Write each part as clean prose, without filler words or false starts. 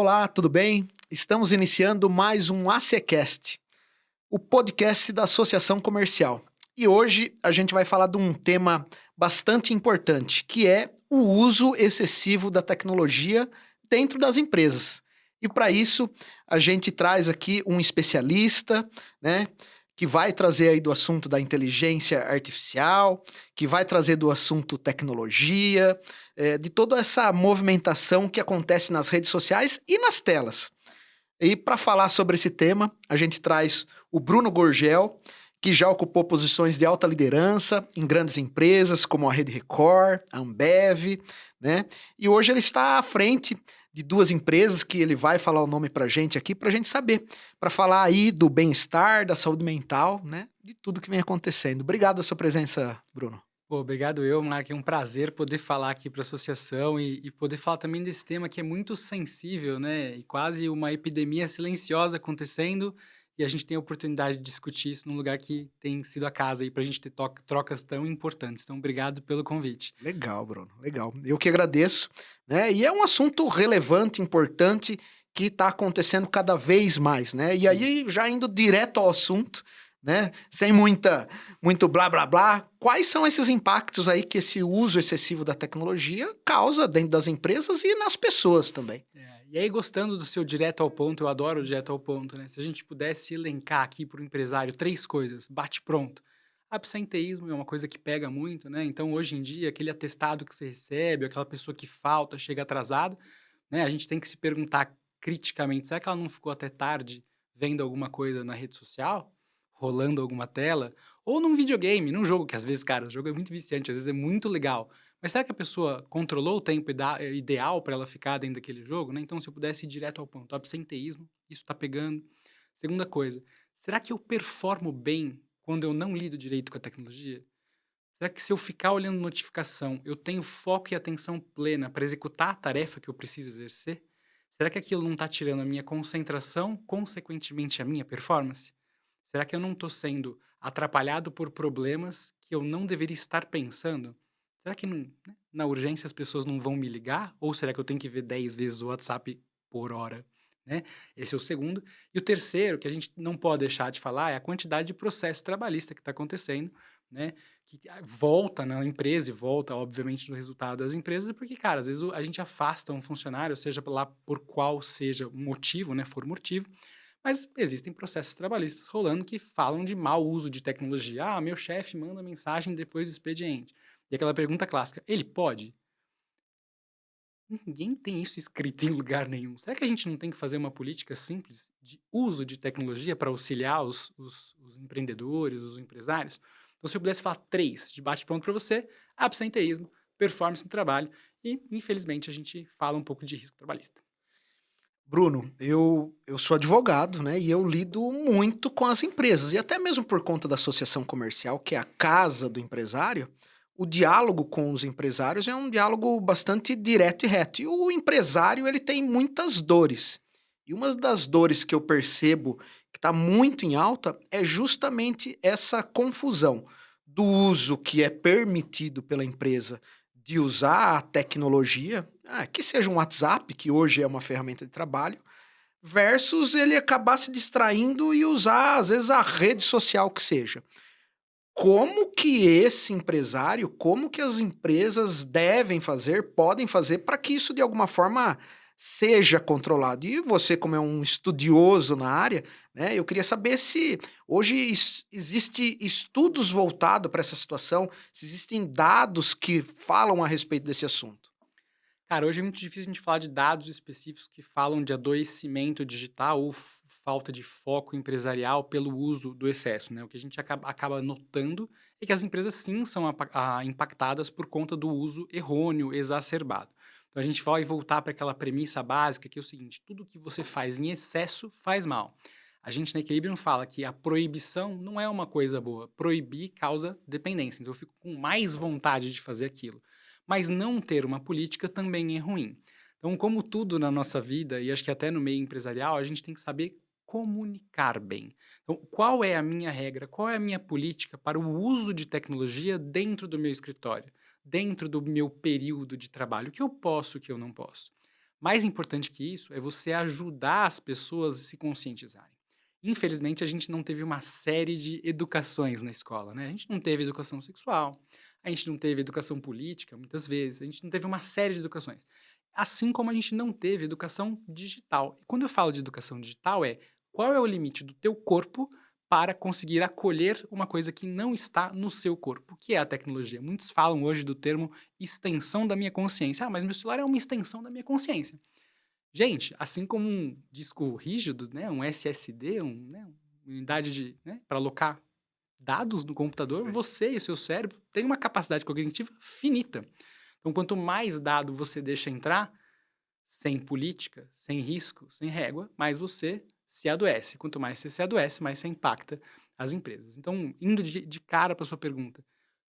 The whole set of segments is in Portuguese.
Olá, tudo bem? Estamos iniciando mais um ACCast, o podcast da Associação Comercial. E hoje a gente vai falar de um tema bastante importante, que é o uso excessivo da tecnologia dentro das empresas. E para isso, a gente traz aqui um especialista, né, que vai trazer aí do assunto da inteligência artificial, que vai trazer do assunto tecnologia, de toda essa movimentação que acontece nas redes sociais e nas telas. E para falar sobre esse tema, a gente traz o Bruno Gurgel, que já ocupou posições de alta liderança em grandes empresas como a Rede Record, a Ambev, né? E hoje ele está à frente de duas empresas que ele vai falar o nome para a gente aqui, para a gente saber, para falar aí do bem-estar, da saúde mental, né? De tudo que vem acontecendo. Obrigado pela sua presença, Bruno. Pô, obrigado eu, Mark. É um prazer poder falar aqui para a associação e poder falar também desse tema que é muito sensível, né? E quase uma epidemia silenciosa acontecendo. E a gente tem a oportunidade de discutir isso num lugar que tem sido a casa aí para a gente ter trocas tão importantes. Então, obrigado pelo convite. Legal, Bruno, legal. Eu que agradeço, né? E é um assunto relevante, importante, que está acontecendo cada vez mais, né? E Sim. aí, já indo direto ao assunto, né? Sem muito blá blá blá, quais são esses impactos aí que esse uso excessivo da tecnologia causa dentro das empresas e nas pessoas também? E aí, gostando do seu direto ao ponto, eu adoro o direto ao ponto, né? Se a gente pudesse elencar aqui para o empresário 3 coisas, bate pronto. Absenteísmo é uma coisa que pega muito, né? Então, hoje em dia, aquele atestado que você recebe, aquela pessoa que falta, chega atrasado, né? A gente tem que se perguntar criticamente, será que ela não ficou até tarde vendo alguma coisa na rede social? Rolando alguma tela? Ou num videogame, num jogo, que às vezes, cara, o jogo é muito viciante, às vezes é muito legal. Mas será que a pessoa controlou o tempo ideal para ela ficar dentro daquele jogo, né? Então, se eu pudesse ir direto ao ponto, absenteísmo, isso tá pegando. Segunda coisa, será que eu performo bem quando eu não lido direito com a tecnologia? Será que se eu ficar olhando notificação, eu tenho foco e atenção plena para executar a tarefa que eu preciso exercer? Será que aquilo não está tirando a minha concentração, consequentemente a minha performance? Será que eu não estou sendo atrapalhado por problemas que eu não deveria estar pensando? Será que né, na urgência as pessoas não vão me ligar? Ou será que eu tenho que ver 10 vezes o WhatsApp por hora? Né? Esse é o segundo. E o terceiro, que a gente não pode deixar de falar, é a quantidade de processo trabalhista que está acontecendo, né? Que volta na empresa e volta, obviamente, no resultado das empresas, porque, cara, às vezes a gente afasta um funcionário, seja lá por qual seja o motivo, né? For motivo, mas existem processos trabalhistas rolando que falam de mau uso de tecnologia. Ah, meu chefe manda mensagem depois do expediente. E aquela pergunta clássica, ele pode? Ninguém tem isso escrito em lugar nenhum. Será que a gente não tem que fazer uma política simples de uso de tecnologia para auxiliar os empreendedores, os empresários? Então, se eu pudesse falar 3 de bate-pronto para você, absenteísmo, performance no trabalho e, infelizmente, a gente fala um pouco de risco trabalhista. Bruno, eu sou advogado, né? E eu lido muito com as empresas. E até mesmo por conta da associação comercial, que é a casa do empresário, o diálogo com os empresários é um diálogo bastante direto e reto. E o empresário, ele tem muitas dores. E uma das dores que eu percebo que está muito em alta é justamente essa confusão do uso que é permitido pela empresa de usar a tecnologia, que seja um WhatsApp, que hoje é uma ferramenta de trabalho, versus ele acabar se distraindo e usar, às vezes, a rede social que seja. Como que esse empresário, como que as empresas devem fazer, podem fazer para que isso de alguma forma seja controlado? E você, como é um estudioso na área, né, eu queria saber se hoje existe estudos voltados para essa situação, se existem dados que falam a respeito desse assunto. Cara, hoje é muito difícil a gente falar de dados específicos que falam de adoecimento digital ou falta de foco empresarial pelo uso do excesso, né? O que a gente acaba notando é que as empresas sim são impactadas por conta do uso errôneo, exacerbado. Então a gente vai voltar para aquela premissa básica que é o seguinte: tudo que você faz em excesso faz mal. A gente na Equilibrium fala que a proibição não é uma coisa boa. Proibir causa dependência. Então eu fico com mais vontade de fazer aquilo. Mas não ter uma política também é ruim. Então, como tudo na nossa vida, e acho que até no meio empresarial, a gente tem que saber comunicar bem. Então, qual é a minha regra, qual é a minha política para o uso de tecnologia dentro do meu escritório, dentro do meu período de trabalho? O que eu posso, o que eu não posso? Mais importante que isso é você ajudar as pessoas a se conscientizarem. Infelizmente, a gente não teve uma série de educações na escola, né? A gente não teve educação sexual, a gente não teve educação política, muitas vezes, a gente não teve uma série de educações. Assim como a gente não teve educação digital. E quando eu falo de educação digital, qual é o limite do teu corpo para conseguir acolher uma coisa que não está no seu corpo, que é a tecnologia. Muitos falam hoje do termo extensão da minha consciência. Ah, mas meu celular é uma extensão da minha consciência. Gente, assim como um disco rígido, né, um SSD, né, uma unidade de, né, para alocar dados no computador, Sim. você e o seu cérebro têm uma capacidade cognitiva finita. Então, quanto mais dado você deixa entrar, sem política, sem risco, sem régua, mais você se adoece. Quanto mais você se adoece, mais você impacta as empresas. Então, indo de cara para sua pergunta,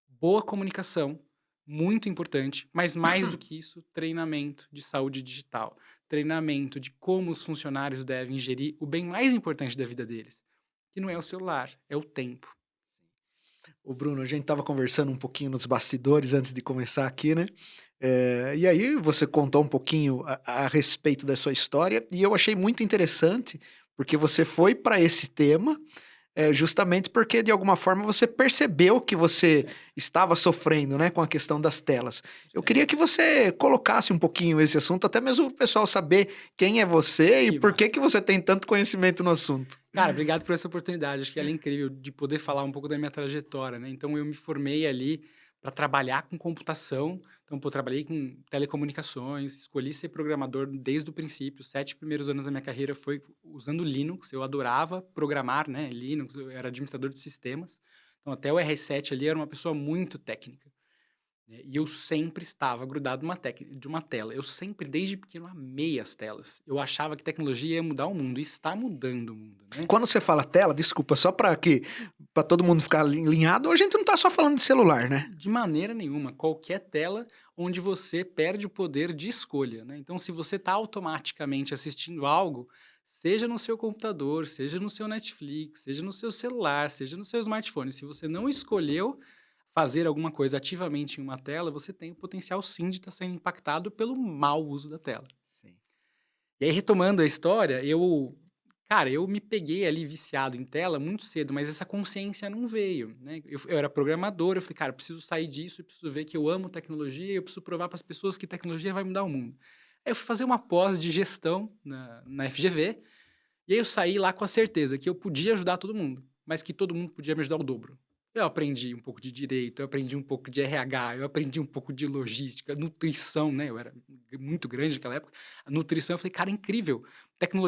boa comunicação, muito importante, mas mais do que isso, treinamento de saúde digital, treinamento de como os funcionários devem gerir o bem mais importante da vida deles, que não é o celular, é o tempo. O Bruno, a gente estava conversando um pouquinho nos bastidores antes de começar aqui, né? E aí você contou um pouquinho a respeito da sua história e eu achei muito interessante porque você foi para esse tema justamente porque de alguma forma você percebeu que você Certo, estava sofrendo, né, com a questão das telas. Eu queria certo. que você colocasse um pouquinho esse assunto, até mesmo o pessoal saber quem é você e Que por que massa. que você tem tanto conhecimento no assunto. Cara, obrigado por essa oportunidade. Acho que ela é incrível de poder falar um pouco da minha trajetória, né? Então, eu me formei ali para trabalhar com computação. Então, pô, trabalhei com telecomunicações, escolhi ser programador desde o princípio. Os 7 primeiros anos da minha carreira foi usando Linux. Eu adorava programar, né? Linux, eu era administrador de sistemas. Então, até o R7 ali era uma pessoa muito técnica. Né, e eu sempre estava grudado de uma tela. Eu sempre, desde pequeno, amei as telas. Eu achava que tecnologia ia mudar o mundo, e está mudando o mundo, né? Quando você fala tela, desculpa, só para todo mundo ficar alinhado, a gente não tá só falando de celular, né? De maneira nenhuma, qualquer tela onde você perde o poder de escolha, né? Então, se você está automaticamente assistindo algo, seja no seu computador, seja no seu Netflix, seja no seu celular, seja no seu smartphone, se você não escolheu fazer alguma coisa ativamente em uma tela, você tem o potencial sim de estar sendo impactado pelo mau uso da tela. Sim. E aí, retomando a história, cara, eu me peguei ali viciado em tela muito cedo, mas essa consciência não veio, né? Eu era programador, eu falei, cara, eu preciso sair disso, eu preciso ver que eu amo tecnologia, eu preciso provar para as pessoas que tecnologia vai mudar o mundo. Aí eu fui fazer uma pós de gestão na FGV, e aí eu saí lá com a certeza que eu podia ajudar todo mundo, mas que todo mundo podia me ajudar o dobro. Eu aprendi um pouco de direito, eu aprendi um pouco de RH, eu aprendi um pouco de logística, nutrição, né? Eu era muito grande naquela época. A nutrição, eu falei, cara, incrível.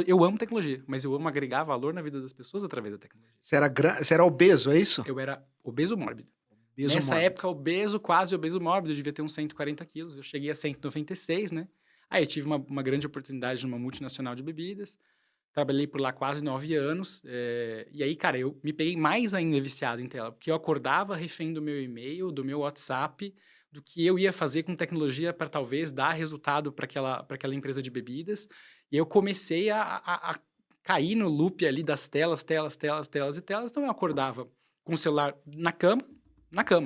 Eu amo tecnologia, mas eu amo agregar valor na vida das pessoas através da tecnologia. Você era obeso, é isso? Eu era obeso mórbido. Obeso Nessa mórbido. época, obeso, quase obeso mórbido, eu devia ter uns 140 quilos. Eu cheguei a 196, né? Aí eu tive uma grande oportunidade numa multinacional de bebidas. Trabalhei por lá quase 9 anos. E aí, cara, eu me peguei mais ainda viciado em tela, porque eu acordava refém do meu e-mail, do meu WhatsApp, do que eu ia fazer com tecnologia para talvez dar resultado para aquela empresa de bebidas. E eu comecei a cair no loop ali das telas, telas, telas, telas e telas. Então eu acordava com o celular na cama,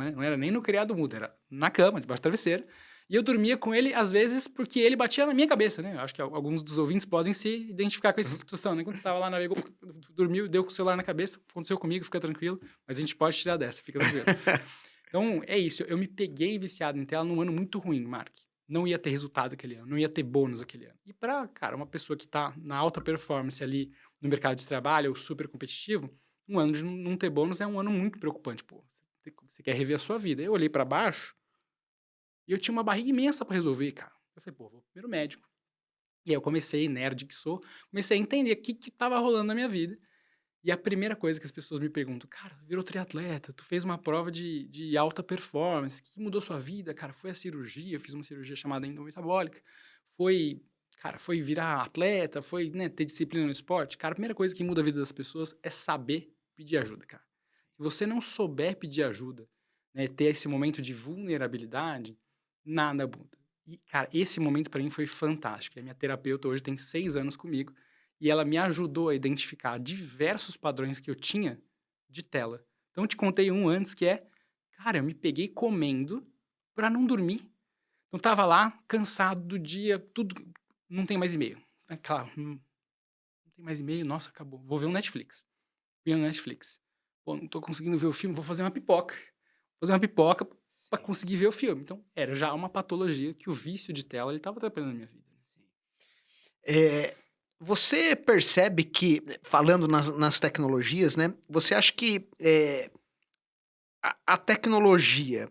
né? Não era nem no criado mudo, era na cama, debaixo do travesseiro. E eu dormia com ele, às vezes, porque ele batia na minha cabeça, né? Eu acho que alguns dos ouvintes podem se identificar com essa Uhum. situação, né? Quando você estava lá, navegou, dormiu, deu com o celular na cabeça, aconteceu comigo, fica tranquilo, mas a gente pode tirar dessa, fica tranquilo. Então, é isso, eu me peguei viciado em tela num ano muito ruim, Mark. Não ia ter resultado aquele ano, não ia ter bônus aquele ano. E para, cara, uma pessoa que está na alta performance ali no mercado de trabalho, ou super competitivo, um ano de não ter bônus é um ano muito preocupante, pô. Você quer rever a sua vida. Eu olhei para baixo, e eu tinha uma barriga imensa pra resolver, cara. Eu falei, pô, vou primeiro médico. E aí eu comecei, nerd que sou, comecei a entender o que tava rolando na minha vida. E a primeira coisa que as pessoas me perguntam, cara, virou triatleta, tu fez uma prova de alta performance, o que mudou sua vida? Cara, foi a cirurgia, eu fiz uma cirurgia chamada endometabólica, foi, cara, foi virar atleta, foi, né, ter disciplina no esporte. Cara, a primeira coisa que muda a vida das pessoas é saber pedir ajuda, cara. Se você não souber pedir ajuda, né, ter esse momento de vulnerabilidade, nada muda. E, cara, esse momento pra mim foi fantástico. A minha terapeuta hoje tem 6 anos comigo e ela me ajudou a identificar diversos padrões que eu tinha de tela. Então, eu te contei um antes que cara, eu me peguei comendo pra não dormir. Então, tava lá, cansado do dia, tudo, não tem mais e-mail. É claro, não tem mais e-mail, nossa, acabou. Vou ver um Netflix. Vi no Netflix. Pô, não tô conseguindo ver o filme, vou fazer uma pipoca. Vou fazer uma pipoca para Sim, conseguir ver o filme. Então, era já uma patologia que o vício de tela ele estava atrapalhando a minha vida. sim. Eh, você percebe que, falando nas tecnologias, né, você acha que, a tecnologia,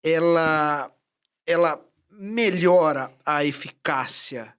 ela ela melhora a eficácia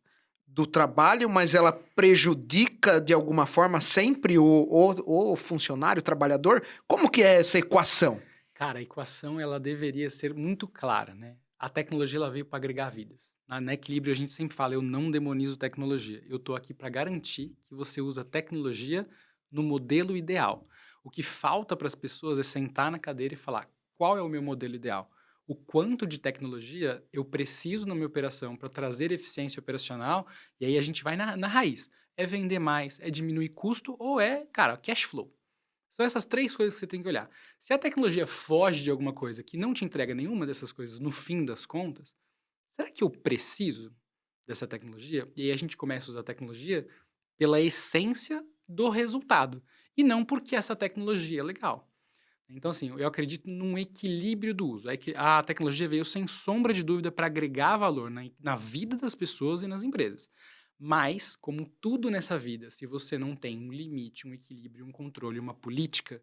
do trabalho, mas ela prejudica de alguma forma sempre o funcionário, o trabalhador? Como que é essa equação? Cara, a equação ela deveria ser muito clara, né? A tecnologia ela veio para agregar vidas. Na Equilíbrio a gente sempre fala, eu não demonizo tecnologia. Eu tô aqui para garantir que você usa a tecnologia no modelo ideal. O que falta para as pessoas é sentar na cadeira e falar, qual é o meu modelo ideal? O quanto de tecnologia eu preciso na minha operação para trazer eficiência operacional, e aí a gente vai na raiz. É vender mais, é diminuir custo ou é, cara, cash flow. São essas 3 coisas que você tem que olhar. Se a tecnologia foge de alguma coisa que não te entrega nenhuma dessas coisas no fim das contas, será que eu preciso dessa tecnologia? E aí a gente começa a usar a tecnologia pela essência do resultado, e não porque essa tecnologia é legal. Então, assim, eu acredito num equilíbrio do uso. É que a tecnologia veio sem sombra de dúvida para agregar valor na vida das pessoas e nas empresas. Mas, como tudo nessa vida, se você não tem um limite, um equilíbrio, um controle, uma política,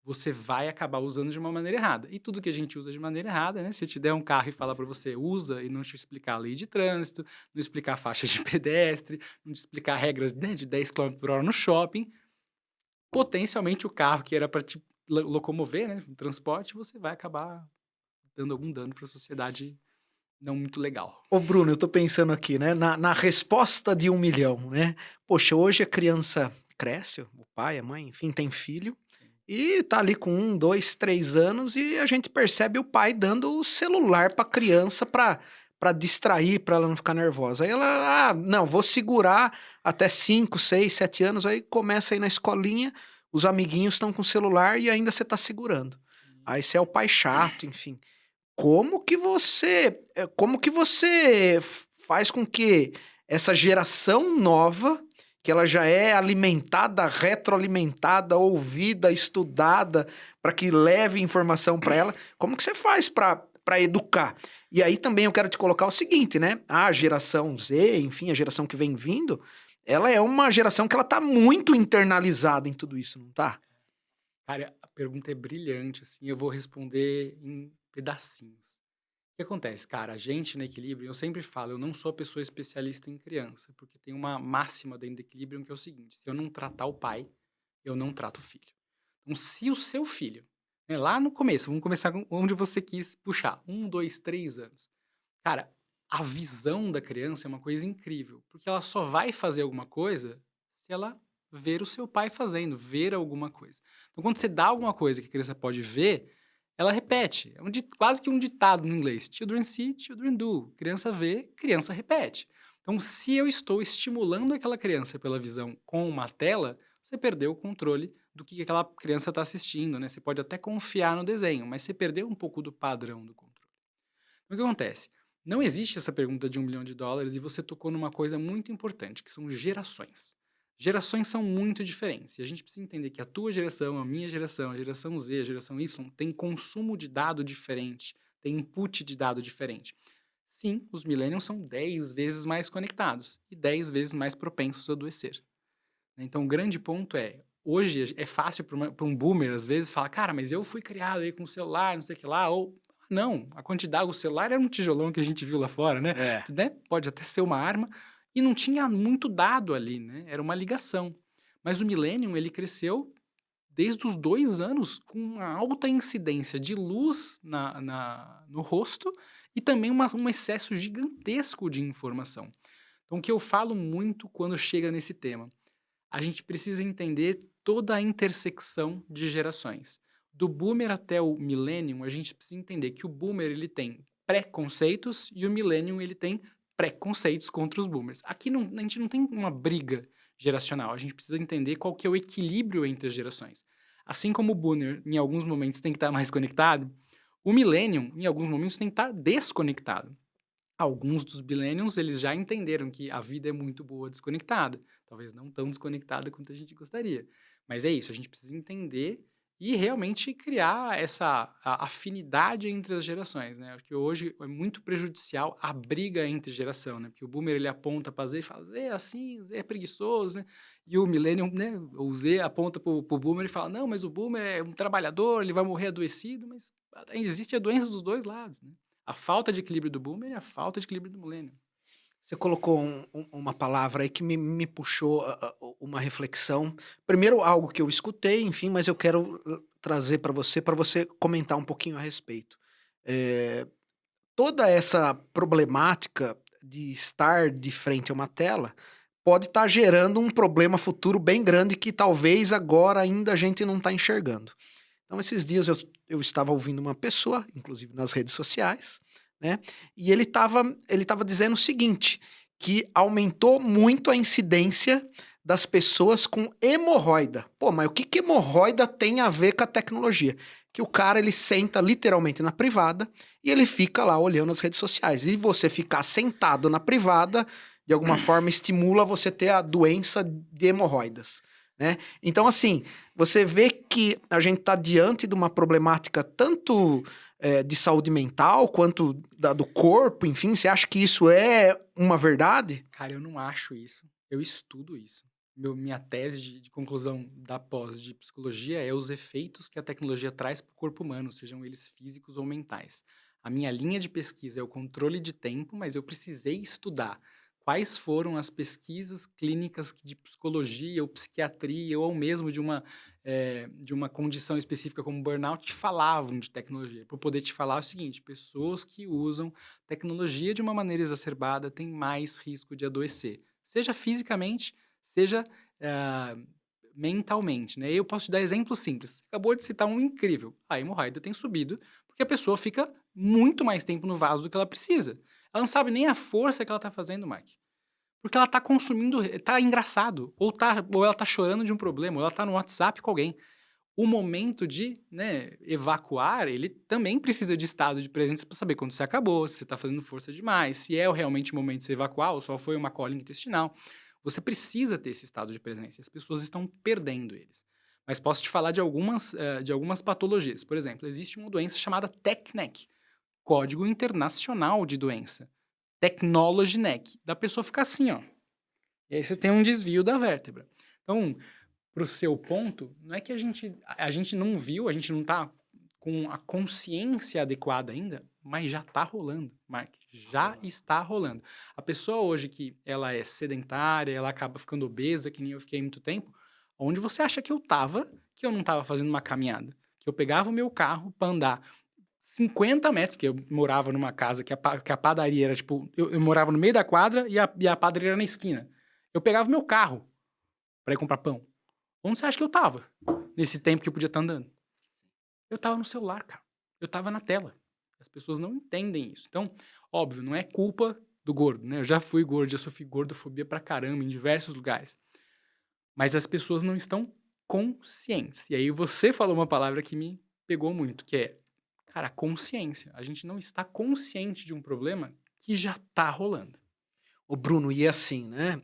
você vai acabar usando de uma maneira errada. E tudo que a gente usa de maneira errada, né? Se eu te der um carro e falar para você usa e não te explicar a lei de trânsito, não explicar faixa de pedestre, não te explicar regras, né, de 10 km por hora no shopping, potencialmente o carro que era para te locomover, né, transporte, você vai acabar dando algum dano para a sociedade não muito legal. Ô Bruno, eu tô pensando aqui, né, na resposta de 1.000.000, né. Poxa, hoje a criança cresce, o pai, a mãe, enfim, tem filho, Sim. e tá ali com 2, 3 anos e a gente percebe o pai dando o celular pra criança pra distrair, pra ela não ficar nervosa. Aí ela: "Ah, não, vou segurar até 5, 6, 7 anos", aí começa a ir na escolinha, os amiguinhos estão com o celular e ainda você tá segurando. Sim. Aí você é o pai chato, enfim. Como que você faz com que essa geração nova, que ela já é alimentada, retroalimentada, ouvida, estudada, para que leve informação para ela, como que você faz para educar? E aí também eu quero te colocar o seguinte, né, a geração Z, enfim, a geração que vem vindo, ela é uma geração que ela tá muito internalizada em tudo isso, não tá? Cara, a pergunta é brilhante, assim, eu vou responder em pedacinhos. O que acontece, cara? A gente no equilíbrio, eu sempre falo, eu não sou a pessoa especialista em criança, porque tem uma máxima dentro do equilíbrio que é o seguinte: se eu não tratar o pai, eu não trato o filho. Então, se o seu filho, né, lá no começo, vamos começar com onde você quis puxar, 1, 2, 3 anos. Cara, a visão da criança é uma coisa incrível, porque ela só vai fazer alguma coisa se ela ver o seu pai fazendo, ver alguma coisa. Então, quando você dá alguma coisa que a criança pode ver, ela repete. É quase que um ditado no inglês. Children see, children do. Criança vê, criança repete. Então, se eu estou estimulando aquela criança pela visão com uma tela, você perdeu o controle do que aquela criança está assistindo, né? Você pode até confiar no desenho, mas você perdeu um pouco do padrão do controle. Então, o que acontece? Não existe essa pergunta de US$ 1 bilhão e você tocou numa coisa muito importante, que são gerações. Gerações são muito diferentes. E a gente precisa entender que a tua geração, a minha geração, a geração Z, a geração Y, tem consumo de dado diferente, tem input de dado diferente. Sim, os millennials são 10 vezes mais conectados e 10 vezes mais propensos a adoecer. Então, o grande ponto é, hoje é fácil para um boomer, às vezes, falar, cara, mas eu fui criado aí com celular, não sei o que lá, ou não, a quantidade, o celular era um tijolão que a gente viu lá fora, né? É. Né? Pode até ser uma arma, e não tinha muito dado ali, né? Era uma ligação. Mas o Millennium, ele cresceu desde os 2 anos com uma alta incidência de luz no rosto e também um excesso gigantesco de informação. Então, o que eu falo muito quando chega nesse tema? A gente precisa entender toda a intersecção de gerações. Do boomer até o millennium, a gente precisa entender que o boomer ele tem preconceitos e o millennium ele tem preconceitos contra os boomers. Aqui a gente não tem uma briga geracional, a gente precisa entender qual que é o equilíbrio entre as gerações. Assim como o boomer, em alguns momentos, tem que estar mais conectado, o millennium, em alguns momentos, tem que estar desconectado. Alguns dos millennials, eles já entenderam que a vida é muito boa desconectada. Talvez não tão desconectada quanto a gente gostaria. Mas é isso, a gente precisa entender e realmente criar essa afinidade entre as gerações, né? Acho que hoje é muito prejudicial a briga entre geração, né? Porque o boomer, ele aponta para Z e fala, Z é assim, Z é preguiçoso, né? E o millennial, né? O Z aponta pro boomer e fala, não, mas o boomer é um trabalhador, ele vai morrer adoecido, mas existe a doença dos dois lados, né? A falta de equilíbrio do boomer e a falta de equilíbrio do millennial. Você colocou uma palavra aí que me puxou uma reflexão. Primeiro, algo que eu escutei, enfim, mas eu quero trazer para você comentar um pouquinho a respeito. Eh, Toda essa problemática de estar de frente a uma tela pode estar gerando um problema futuro bem grande que talvez agora ainda a gente não está enxergando. Então, esses dias eu estava ouvindo uma pessoa, inclusive nas redes sociais, né? E ele tava dizendo o seguinte: que aumentou muito a incidência das pessoas com hemorroida. Pô, mas o que, que hemorroida tem a ver com a tecnologia? Que o cara ele senta literalmente na privada e ele fica lá olhando as redes sociais. E você ficar sentado na privada, de alguma forma, estimula você ter a doença de hemorroidas, né? Então, assim, você vê que a gente está diante de uma problemática tanto de saúde mental quanto do corpo, enfim. Você acha que isso é uma verdade? Cara, eu não acho isso. Eu estudo isso. Minha tese de conclusão da pós de psicologia é os efeitos que a tecnologia traz para o corpo humano, sejam eles físicos ou mentais. A minha linha de pesquisa é o controle de tempo, mas eu precisei estudar quais foram as pesquisas clínicas de psicologia ou psiquiatria ou mesmo de uma condição específica como burnout que falavam de tecnologia. Para eu poder te falar o seguinte, pessoas que usam tecnologia de uma maneira exacerbada têm mais risco de adoecer, seja fisicamente, seja ah, mentalmente, né? Eu posso te dar exemplos simples. Você acabou de citar um incrível. A hemorroida tem subido porque a pessoa fica muito mais tempo no vaso do que ela precisa. Ela não sabe nem a força que ela está fazendo, Mark. Porque ela está consumindo, tá engraçado, ou ela tá chorando de um problema, ou ela tá no WhatsApp com alguém. O momento de, né, evacuar, ele também precisa de estado de presença para saber quando você acabou, se você está fazendo força demais, se é realmente o momento de você evacuar ou só foi uma cólica intestinal. Você precisa ter esse estado de presença. As pessoas estão perdendo eles. Mas posso te falar de algumas patologias. Por exemplo, existe uma doença chamada TECNEC, Código Internacional de Doença. Technology Neck. Da pessoa ficar assim, ó. E aí você tem um desvio da vértebra. Então, pro seu ponto, não é que a gente não viu, a gente não tá com a consciência adequada ainda, mas já tá rolando, Mark. Já está rolando. A pessoa hoje que ela é sedentária, ela acaba ficando obesa, que nem eu fiquei muito tempo, onde você acha que eu tava, que eu não tava fazendo uma caminhada? Que eu pegava o meu carro para andar 50 metros, que eu morava numa casa que a padaria era tipo, eu morava no meio da quadra e a padaria era na esquina. Eu pegava o meu carro para ir comprar pão. Onde você acha que eu tava? Nesse tempo que eu podia estar andando? Eu tava no celular, cara. Eu tava na tela. As pessoas não entendem isso. Então, óbvio, não é culpa do gordo, né? Eu já fui gordo, já sofri gordofobia pra caramba em diversos lugares. Mas as pessoas não estão conscientes. E aí você falou uma palavra que me pegou muito, que é, cara, consciência. A gente não está consciente de um problema que já tá rolando. O Bruno, e assim, né?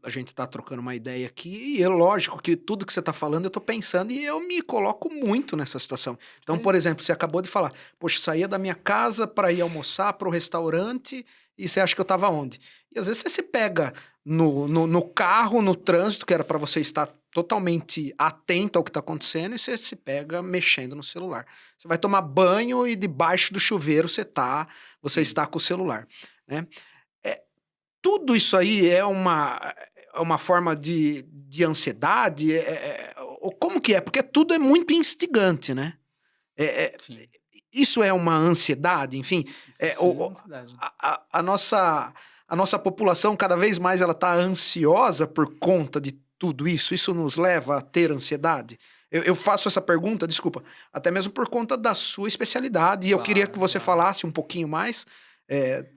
A gente tá trocando uma ideia aqui, e é lógico que tudo que você tá falando eu tô pensando e eu me coloco muito nessa situação. Então, É, por exemplo, você acabou de falar, poxa, saía da minha casa para ir almoçar para o restaurante e você acha que eu tava onde? E às vezes você se pega no carro, no trânsito, que era para você estar totalmente atento ao que tá acontecendo, e você se pega mexendo no celular. Você vai tomar banho e debaixo do chuveiro você sim. está com o celular, né? É, tudo isso aí é uma forma de ansiedade? Ou como que é? Porque tudo é muito instigante, né? É, é, Sim. isso é uma ansiedade, enfim. Isso É, sim é ansiedade. a nossa população, cada vez mais, ela está ansiosa por conta de tudo isso. Isso nos leva a ter ansiedade? Eu faço essa pergunta, desculpa, até mesmo por conta da sua especialidade. E eu queria que Claro, você claro. falasse um pouquinho mais é,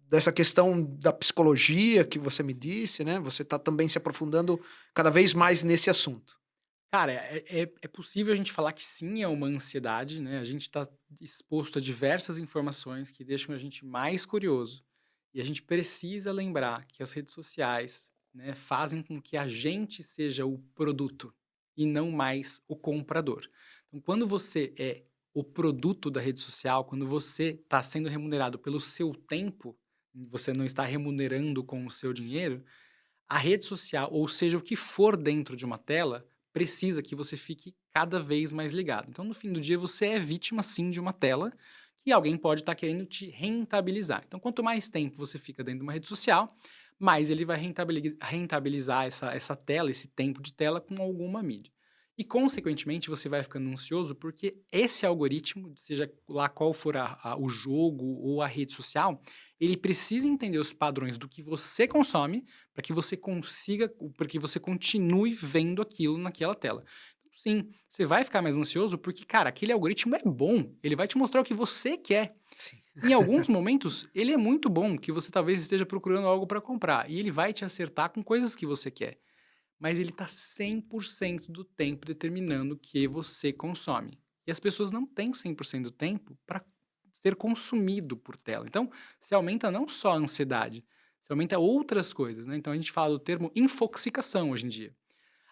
dessa questão da psicologia que você me Sim. disse, né? Você está também se aprofundando cada vez mais nesse assunto. Cara, é possível a gente falar que sim, é uma ansiedade, né? A gente está exposto a diversas informações que deixam a gente mais curioso. E a gente precisa lembrar que as redes sociais, né, fazem com que a gente seja o produto e não mais o comprador. Então, quando você é o produto da rede social, quando você está sendo remunerado pelo seu tempo, você não está remunerando com o seu dinheiro, a rede social, ou seja, o que for dentro de uma tela, precisa que você fique cada vez mais ligado. Então, no fim do dia, você é vítima sim de uma tela que alguém pode estar querendo te rentabilizar. Então, quanto mais tempo você fica dentro de uma rede social, mais ele vai rentabilizar essa tela, esse tempo de tela com alguma mídia. E, consequentemente, você vai ficando ansioso porque esse algoritmo, seja lá qual for o jogo ou a rede social, ele precisa entender os padrões do que você consome para que você consiga, para que você continue vendo aquilo naquela tela. Então, sim, você vai ficar mais ansioso porque, cara, aquele algoritmo é bom, ele vai te mostrar o que você quer. Sim. Em alguns momentos, ele é muito bom, que você talvez esteja procurando algo para comprar, e ele vai te acertar com coisas que você quer, mas ele está 100% do tempo determinando o que você consome. E as pessoas não têm 100% do tempo para ser consumido por tela. Então, se aumenta não só a ansiedade, se aumenta outras coisas, né? Então a gente fala do termo infoxicação hoje em dia.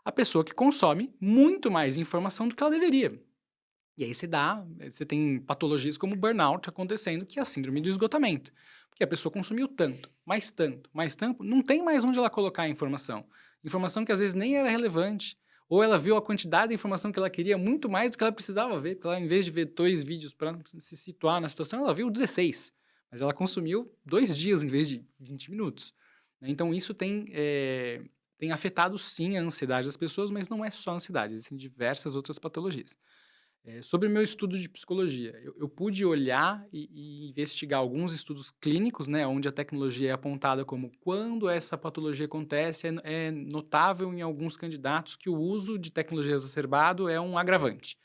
A pessoa que consome muito mais informação do que ela deveria. E aí você tem patologias como burnout acontecendo, que é a síndrome do esgotamento. Porque a pessoa consumiu tanto, mais tanto, não tem mais onde ela colocar a informação. Informação que às vezes nem era relevante. Ou ela viu a quantidade de informação que ela queria muito mais do que ela precisava ver. Porque ela, em vez de ver 2 vídeos para se situar na situação, ela viu 16. Mas ela consumiu 2 dias em vez de 20 minutos. Né? Então isso tem afetado sim a ansiedade das pessoas, mas não é só a ansiedade, existem diversas outras patologias. Sobre o meu estudo de psicologia, eu pude olhar e investigar alguns estudos clínicos, né, onde a tecnologia é apontada como quando essa patologia acontece, é notável em alguns candidatos que o uso de tecnologia exacerbado é um agravante.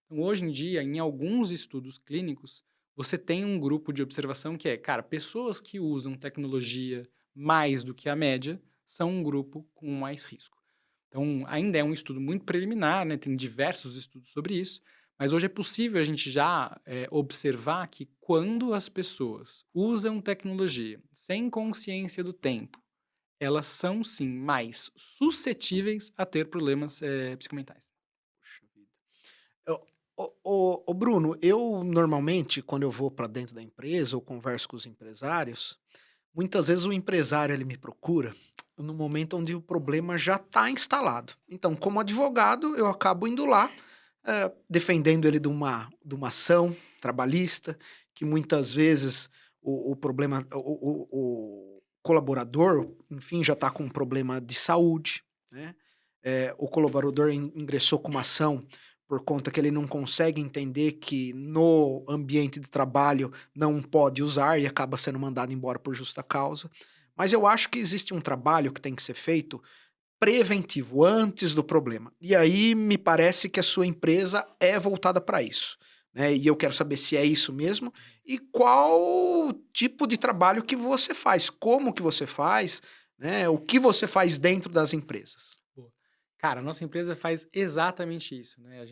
Então, hoje em dia, em alguns estudos clínicos, você tem um grupo de observação que é, cara, pessoas que usam tecnologia mais do que a média são um grupo com mais risco. Então, ainda é um estudo muito preliminar, né? Tem diversos estudos sobre isso, mas hoje é possível a gente já observar que quando as pessoas usam tecnologia sem consciência do tempo, elas são sim mais suscetíveis a ter problemas psicomentais. Puxa vida. Eu Bruno, eu normalmente, quando eu vou para dentro da empresa ou converso com os empresários, muitas vezes o empresário ele me procura no momento onde o problema já está instalado. Então, como advogado, eu acabo indo lá, defendendo ele de uma ação trabalhista, que muitas vezes o problema, o colaborador, enfim, já está com um problema de saúde, né? O colaborador ingressou com uma ação por conta que ele não consegue entender que no ambiente de trabalho não pode usar e acaba sendo mandado embora por justa causa. Mas eu acho que existe um trabalho que tem que ser feito preventivo, antes do problema. E aí me parece que a sua empresa é voltada para isso, né? E eu quero saber se é isso mesmo e qual tipo de trabalho que você faz, como que você faz, né? O que você faz dentro das empresas. Boa. Cara, a nossa empresa faz exatamente isso, né? A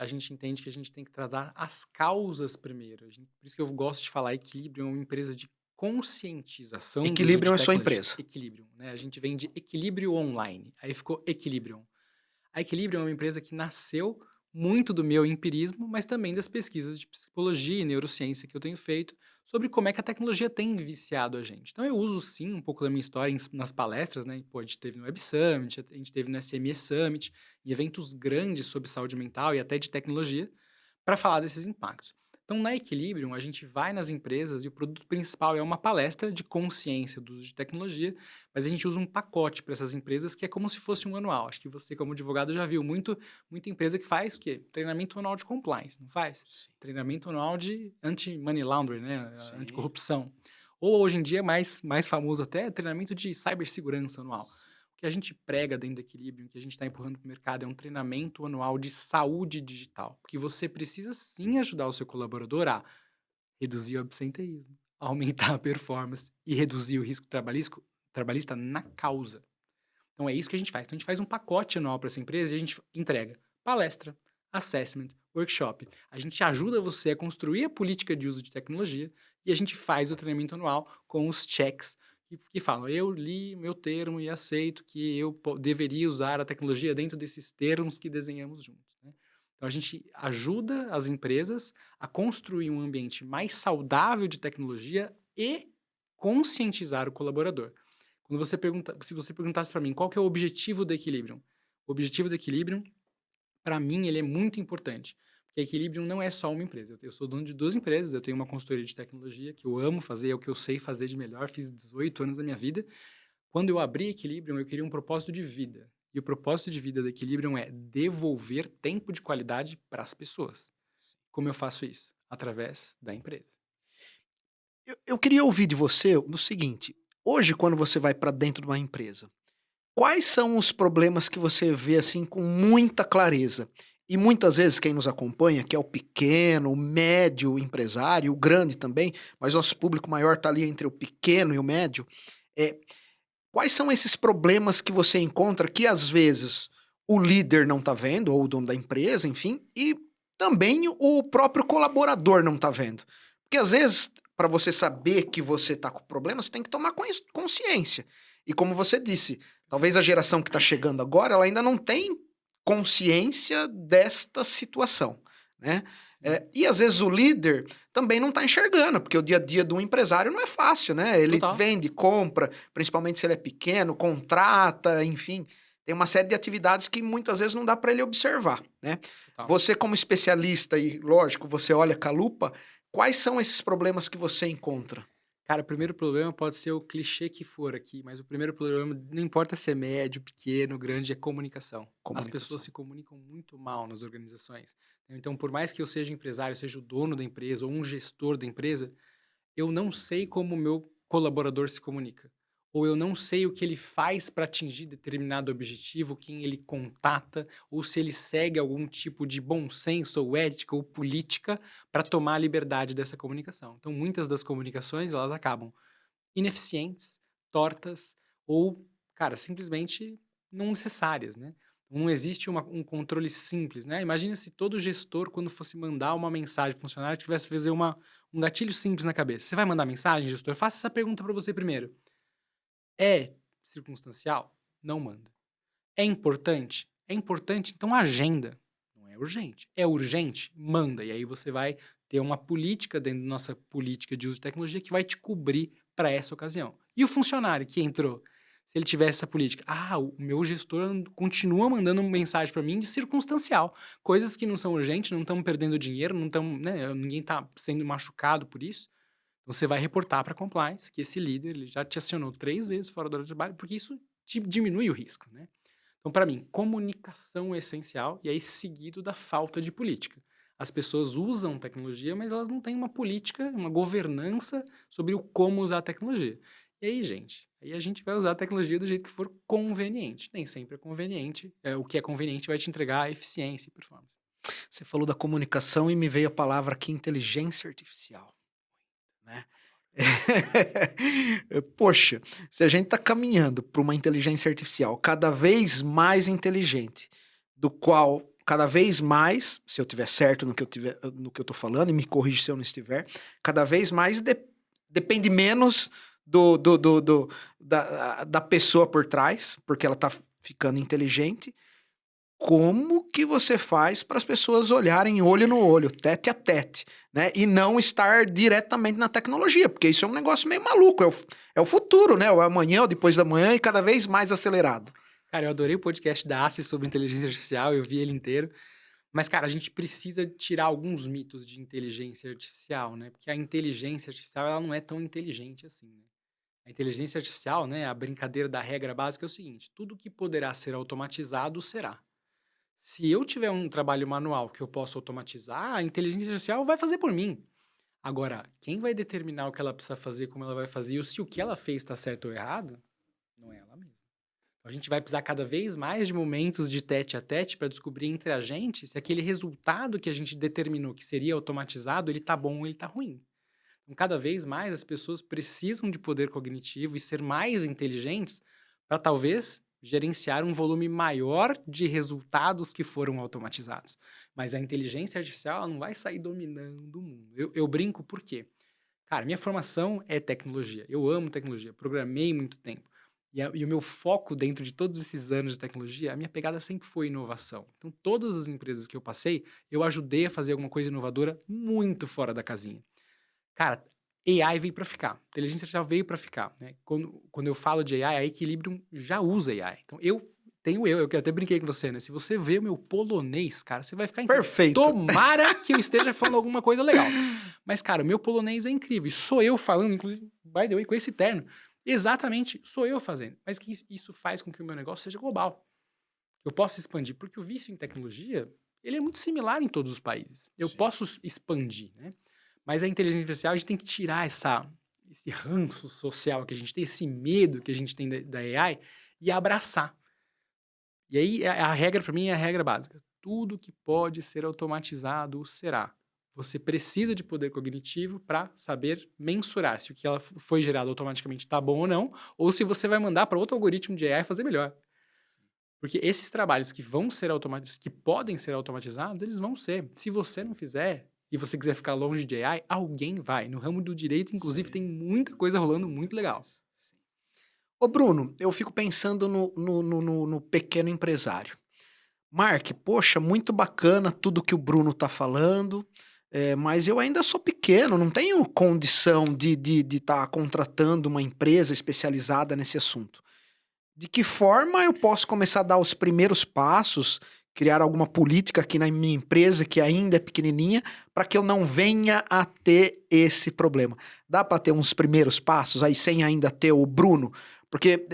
gente entende que a gente tem que tratar as causas primeiro. Por isso que eu gosto de falar Equilibrium é uma empresa de conscientização do uso de Equilibrium é sua tecnologia. empresa. Equilibrium, né? A gente vem de equilíbrio online, aí ficou Equilibrium. A Equilibrium é uma empresa que nasceu muito do meu empirismo, mas também das pesquisas de psicologia e neurociência que eu tenho feito sobre como é que a tecnologia tem viciado a gente. Então eu uso sim um pouco da minha história nas palestras, né? Pô, a gente teve no Web Summit, a gente teve no SME Summit, em eventos grandes sobre saúde mental e até de tecnologia, para falar desses impactos. Então, na Equilibrium, a gente vai nas empresas e o produto principal é uma palestra de consciência do uso de tecnologia, mas a gente usa um pacote para essas empresas que é como se fosse um manual. Acho que você, como advogado, já viu muita empresa que faz o quê? Treinamento anual de compliance, não faz? Sim, Treinamento anual de anti-money laundering, né? sim. Anticorrupção. Ou hoje em dia, mais famoso até, treinamento de cibersegurança anual. O que a gente prega dentro do Equilíbrio, o que a gente está empurrando para o mercado é um treinamento anual de saúde digital. Porque você precisa sim ajudar o seu colaborador a reduzir o absenteísmo, aumentar a performance e reduzir o risco trabalhista na causa. Então é isso que a gente faz. Então a gente faz um pacote anual para essa empresa e a gente entrega palestra, assessment, workshop. A gente ajuda você a construir a política de uso de tecnologia e a gente faz o treinamento anual com os checks que falam, eu li meu termo e aceito que eu deveria usar a tecnologia dentro desses termos que desenhamos juntos, né? Então a gente ajuda as empresas a construir um ambiente mais saudável de tecnologia e conscientizar o colaborador. Quando você pergunta, se você perguntasse para mim qual que é o objetivo do Equilibrium, o objetivo do Equilibrium, para mim, ele é muito importante. Porque a Equilibrium não é só uma empresa. Eu sou dono de 2 empresas, eu tenho uma consultoria de tecnologia que eu amo fazer, é o que eu sei fazer de melhor, fiz 18 anos da minha vida. Quando eu abri Equilibrium, eu queria um propósito de vida. E o propósito de vida da Equilibrium é devolver tempo de qualidade para as pessoas. Como eu faço isso? Através da empresa. Eu queria ouvir de você o seguinte: hoje, quando você vai para dentro de uma empresa, quais são os problemas que você vê assim com muita clareza? E muitas vezes quem nos acompanha, que é o pequeno, o médio empresário, o grande também, mas nosso público maior está ali entre o pequeno e o médio. É, quais são esses problemas que você encontra que às vezes o líder não está vendo, ou o dono da empresa, enfim, e também o próprio colaborador não está vendo? Porque às vezes, para você saber que você está com problema, você tem que tomar consciência. E como você disse, talvez a geração que está chegando agora, ela ainda não tem consciência desta situação, né? E às vezes o líder também não está enxergando, porque o dia a dia de um empresário não é fácil, né? Ele Total. vende, compra, principalmente se ele é pequeno, contrata, enfim, tem uma série de atividades que muitas vezes não dá para ele observar, né? Total. Você como especialista e, lógico, você olha com a lupa, quais são esses problemas que você encontra? Cara, o primeiro problema pode ser o clichê que for aqui, mas o primeiro problema, não importa se é médio, pequeno, grande, é comunicação. As pessoas Comunicação. se comunicam muito mal nas organizações. Então, por mais que eu seja empresário, seja o dono da empresa ou um gestor da empresa, eu não sei como o meu colaborador se comunica. Ou eu não sei o que ele faz para atingir determinado objetivo, quem ele contata, ou se ele segue algum tipo de bom senso, ou ética, ou política para tomar a liberdade dessa comunicação. Então, muitas das comunicações, elas acabam ineficientes, tortas, ou, cara, simplesmente não necessárias, né? Não existe um controle simples, né? Imagina se todo gestor, quando fosse mandar uma mensagem para o funcionário, tivesse que fazer um gatilho simples na cabeça. Você vai mandar mensagem, gestor? Faça essa pergunta para você primeiro. É circunstancial? Não manda. É importante? É importante, então agenda. Não é urgente. É urgente? Manda. E aí você vai ter uma política dentro da nossa política de uso de tecnologia que vai te cobrir para essa ocasião. E o funcionário que entrou, se ele tivesse essa política, o meu gestor continua mandando mensagem para mim de circunstancial, coisas que não são urgentes, não estão perdendo dinheiro, não estão, né, ninguém está sendo machucado por isso. Então você vai reportar para a compliance que esse líder ele já te acionou 3 vezes fora do horário de trabalho, porque isso diminui o risco, né? Então, para mim, comunicação é essencial e aí seguido da falta de política. As pessoas usam tecnologia, mas elas não têm uma política, uma governança sobre o como usar a tecnologia. E aí, gente, aí a gente vai usar a tecnologia do jeito que for conveniente. Nem sempre é conveniente. O que é conveniente vai te entregar eficiência e performance. Você falou da comunicação e me veio a palavra aqui inteligência artificial, né? Poxa, se a gente está caminhando para uma inteligência artificial cada vez mais inteligente, do qual cada vez mais, se eu tiver certo no que eu tô falando, e me corrige se eu não estiver, cada vez mais depende menos da pessoa por trás, porque ela está ficando inteligente. Como que você faz para as pessoas olharem olho no olho, tete a tete, né? E não estar diretamente na tecnologia, porque isso é um negócio meio maluco, é o futuro, né? O amanhã, o depois da manhã e cada vez mais acelerado. Cara, eu adorei o podcast da ACE sobre inteligência artificial, eu vi ele inteiro. Mas, cara, a gente precisa tirar alguns mitos de inteligência artificial, né? Porque a inteligência artificial, ela não é tão inteligente assim, né? A inteligência artificial, né, a brincadeira da regra básica é o seguinte: tudo que poderá ser automatizado será. Se eu tiver um trabalho manual que eu posso automatizar, a inteligência artificial vai fazer por mim. Agora, quem vai determinar o que ela precisa fazer, como ela vai fazer, e se o que ela fez está certo ou errado, não é ela mesma. Então, a gente vai precisar cada vez mais de momentos de tete a tete para descobrir entre a gente se aquele resultado que a gente determinou que seria automatizado, ele tá bom ou ele tá ruim. Então, cada vez mais as pessoas precisam de poder cognitivo e ser mais inteligentes para talvez gerenciar um volume maior de resultados que foram automatizados. Mas a inteligência artificial ela não vai sair dominando o mundo. Eu brinco por quê? Cara, minha formação é tecnologia. Eu amo tecnologia. Programei muito tempo. E o meu foco dentro de todos esses anos de tecnologia, a minha pegada sempre foi inovação. Então, todas as empresas que eu passei, eu ajudei a fazer alguma coisa inovadora muito fora da casinha. Cara, AI veio para ficar. Inteligência artificial veio para ficar, né? Quando eu falo de AI, a Equilibrium já usa AI. Então, eu que até brinquei com você, né? Se você vê o meu polonês, cara, você vai ficar incrível. Perfeito. Tomara que eu esteja falando alguma coisa legal. Mas, cara, o meu polonês é incrível. E sou eu falando, inclusive, by the way, com esse terno. Exatamente, sou eu fazendo. Mas que isso faz com que o meu negócio seja global. Eu posso expandir, porque o vício em tecnologia, ele é muito similar em todos os países. Eu Sim. posso expandir, né? Mas a inteligência artificial, a gente tem que tirar esse ranço social que a gente tem, esse medo que a gente tem da AI e abraçar. E aí, a regra, para mim, é a regra básica. Tudo que pode ser automatizado será. Você precisa de poder cognitivo para saber mensurar se o que ela foi gerado automaticamente está bom ou se você vai mandar para outro algoritmo de AI fazer melhor. Porque esses trabalhos que vão ser automatizados, que podem ser automatizados, eles vão ser. Se você não fizer e você quiser ficar longe de AI, alguém vai. No ramo do direito, inclusive, Sim. tem muita coisa rolando muito legal. Sim. Ô, Bruno, eu fico pensando no pequeno empresário. Mark, poxa, muito bacana tudo que o Bruno tá falando, mas eu ainda sou pequeno, não tenho condição de estar contratando uma empresa especializada nesse assunto. De que forma eu posso começar a dar os primeiros passos, criar alguma política aqui na minha empresa, que ainda é pequenininha, para que eu não venha a ter esse problema? Dá para ter uns primeiros passos aí sem ainda ter o Bruno? Porque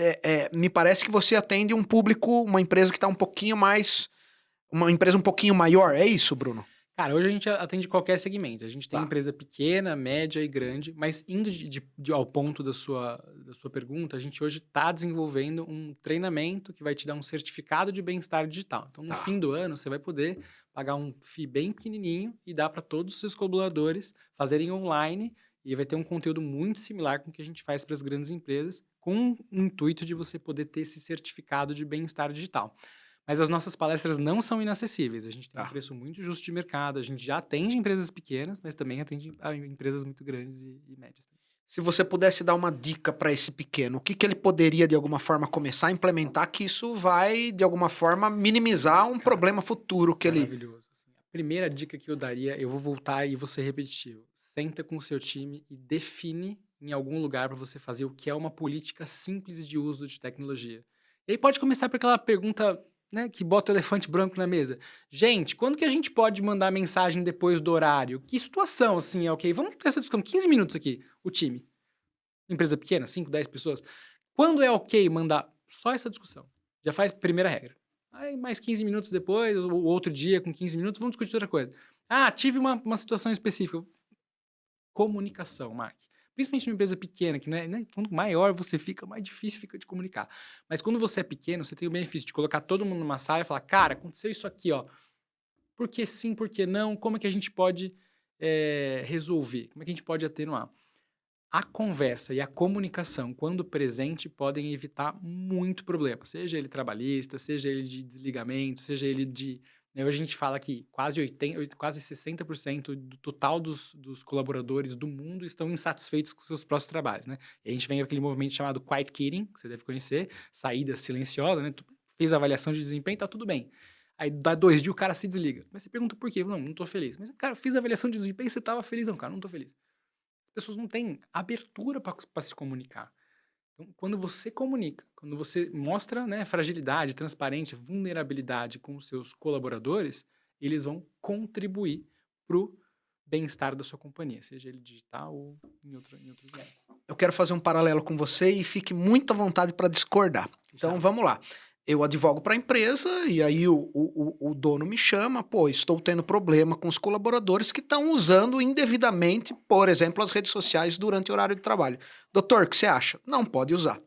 me parece que você atende um público, uma empresa que está um pouquinho mais. Uma empresa um pouquinho maior, é isso, Bruno? Cara, hoje a gente atende qualquer segmento. A gente tem Tá. empresa pequena, média e grande, mas indo ao ponto da sua pergunta, a gente hoje está desenvolvendo um treinamento que vai te dar um certificado de bem-estar digital. Então, no Tá. fim do ano, você vai poder pagar um FII bem pequenininho e dar para todos os seus colaboradores fazerem online e vai ter um conteúdo muito similar com o que a gente faz para as grandes empresas, com o intuito de você poder ter esse certificado de bem-estar digital. Mas as nossas palestras não são inacessíveis. A gente tem um Tá. preço muito justo de mercado. A gente já atende empresas pequenas, mas também atende empresas muito grandes e médias também. Se você pudesse dar uma dica para esse pequeno, o que ele poderia de alguma forma começar a implementar que isso vai de alguma forma minimizar um problema futuro que ele. Maravilhoso. Assim. A primeira dica que eu daria, eu vou voltar e vou ser repetitivo. Senta com o seu time e define em algum lugar para você fazer o que é uma política simples de uso de tecnologia. E aí pode começar por aquela pergunta, né, que bota o elefante branco na mesa. Gente, quando que a gente pode mandar mensagem depois do horário? Que situação, assim, é ok? Vamos ter essa discussão. 15 minutos aqui, o time. Empresa pequena, 5, 10 pessoas. Quando é ok mandar só essa discussão? Já faz primeira regra. Aí mais 15 minutos depois, ou outro dia com 15 minutos, vamos discutir outra coisa. Ah, tive uma situação específica. Comunicação, Mark. Principalmente numa empresa pequena, que né, quanto maior você fica, mais difícil fica de comunicar. Mas quando você é pequeno, você tem o benefício de colocar todo mundo numa sala e falar, cara, aconteceu isso aqui, ó. Por que sim, por que não? Como é que a gente pode resolver? Como é que a gente pode atenuar? A conversa e a comunicação, quando presente, podem evitar muito problema. Seja ele trabalhista, seja ele de desligamento, seja ele de... Né, hoje a gente fala que quase 60% do total dos colaboradores do mundo estão insatisfeitos com seus próprios trabalhos, né? E a gente vem aquele movimento chamado quiet quitting, que você deve conhecer, saída silenciosa, né? Tu fez a avaliação de desempenho, tá tudo bem. Aí dá 2 dias o cara se desliga. Mas você pergunta por quê? Não tô feliz. Mas, cara, eu fiz a avaliação de desempenho e você tava feliz. Não, cara, não tô feliz. As pessoas não têm abertura para se comunicar. Então, quando você comunica, quando você mostra, né, fragilidade, transparência, vulnerabilidade com os seus colaboradores, eles vão contribuir para o bem-estar da sua companhia, seja ele digital ou em outros lugares. Eu quero fazer um paralelo com você e fique muito à vontade para discordar. Então Já. vamos lá. Eu advogo para a empresa e aí o dono me chama, pô, estou tendo problema com os colaboradores que estão usando indevidamente, por exemplo, as redes sociais durante o horário de trabalho. Doutor, o que você acha? Não pode usar.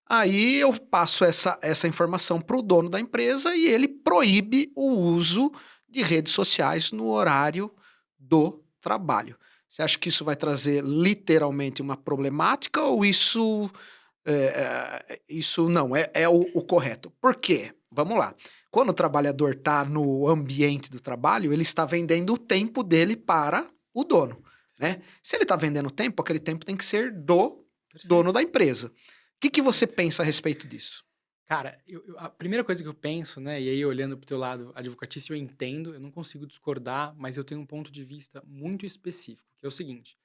Aí eu passo essa informação para o dono da empresa e ele proíbe o uso de redes sociais no horário do trabalho. Você acha que isso vai trazer literalmente uma problemática ou isso Isso não é o correto. Por quê? Vamos lá. Quando o trabalhador está no ambiente do trabalho, ele está vendendo o tempo dele para o dono, né? Se ele está vendendo tempo, aquele tempo tem que ser do dono Perfeito. da empresa. O que que você pensa a respeito disso? Cara, a primeira coisa que eu penso, né, e aí olhando para o teu lado advocatício, eu entendo, eu não consigo discordar, mas eu tenho um ponto de vista muito específico, que é o seguinte: